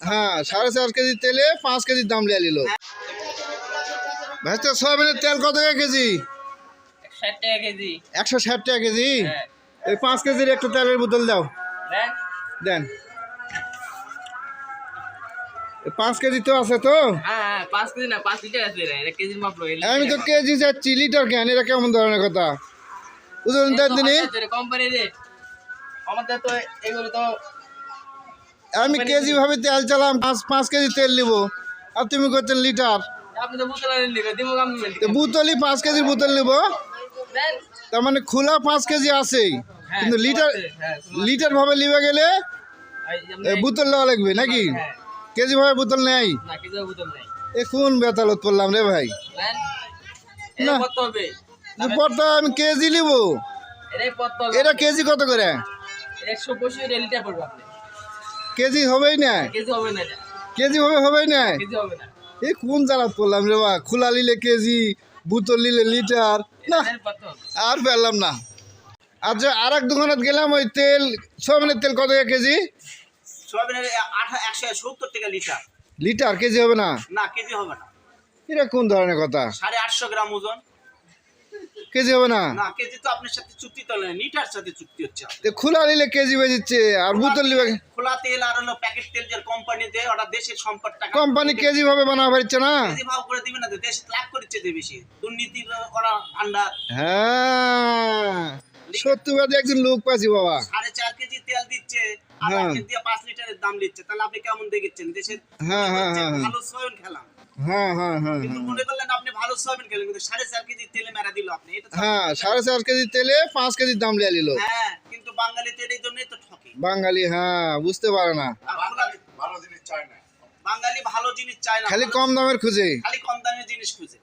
হ্যাঁ 4.5 কেজি তেলে 5 কেজির দাম লিয়ে নিল। ভাই তো সয়াবিনের তেল কত টাকা কেজি? 60 টাকা কেজি। 160 টাকা কেজি। হ্যাঁ। এই 5 কেজির একটা তেলের বোতল দাও। দেন। দেন। 5 কেজি তো আছে তো? হ্যাঁ 5 কেজি না 5 লিটার আছে এটা কেজির মাপ লই। আমি তো কেজি যাচ্ছি, লিটার কেন? এটা কেমন ধরনের কথা? ওজন দেন দিনই। কোম্পানি রেট আমাদের তো এগুলো তো আমি কেজি ভাবে তেল চালাম, 5 কেজি তেল নিব, আর তুমি করছেন লিটার। আপনি তো বোতল আনেন দিবেন দিমু কাম দিবেন। বোতলই 5 কেজির বোতল নিব, দেন। তার মানে খোলা 5 কেজি আছেই, কিন্তু লিটার লিটার ভাবে নিবে গেলে বোতল নেওয়া লাগবে নাকি? কেজি ভাবে বোতল নেই না কেজি বোতল নাই। এ কোন বেতালত পড়লাম রে ভাই? দেন। না। এটা কত হবে? পড়তো আমি কেজি নিব। এটাই কত হবে? এটা কেজি কত করে? 125 লিটার পড়বে আপনি। কেজি হবেই না। কেজি হবে না এটা। কেজি ভাবে হবেই না। কেজি হবে না। এ কোন জ্বালাত পড়লাম রে বা? খোলা নিলে কেজি, বোতল নিলে লিটার, না কত? আর পেলাম না। আচ্ছা আর এক দোকানত গেলাম, ওই তেল সয়াবিনের তেল কত টাকা কেজি? সয়াবিনের 170 টাকা লিটার। লিটার কেজি হবে না? না কেজি হবে না। এটা কোন ধরনের কথা? 850 গ্রাম ওজন। কেজি হবে না? না কেজি তো আপনার সাথে চুক্তি তো নয়, লিটার সাথে চুক্তি হচ্ছে। তে খোলা নিলে কেজি বেজিচ্ছে, আর বোতল নিবে খোলা তেল আর হলো প্যাকেট তেল যে কোম্পানি দেয় ওটা দেশের সম্পদ টাকা কোম্পানি কেজি ভাবে বানাতে পারছে না। কেজি ভাগ করে দিবে না, দেশ লাভ করছে যে বেশি দুর্নীতি করা ঠান্ডা। হ্যাঁ সত্যবাদী একজন লোক পাচ্ছি বাবা। 4.5 কেজি তেল দিচ্ছে আর হ্যাঁ। 1 কেজি 5 লিটারের দাম দিচ্ছে, তাহলে আপনি কেমন দেখেছেন দেশের? হ্যাঁ, হ্যাঁ, হ্যাঁ, হ্যাঁ। ভালো সয়াবিন খেলাম, হ্যাঁ হ্যাঁ হ্যাঁ কিন্তু মনে করলেন আপনি ভালো সয়াবিন খেলেন, কিন্তু 4.5 কেজি তেলে মেরা দিল আপনি, এটা তো হ্যাঁ 4.5 কেজি তেলে 5 কেজির দাম লিয়ে নিল। হ্যাঁ, কিন্তু বাঙালি তো এই জন্যই তো ঠকে। বাঙালি হ্যাঁ বুঝতে পারে না, ভালো জিনিস চায় না বাঙালি, ভালো জিনিস চায় না, খালি কম দামের খুঁজে। খালি কম দামের জিনিস খুঁজে।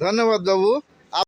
ধন্যবাদ বাবু।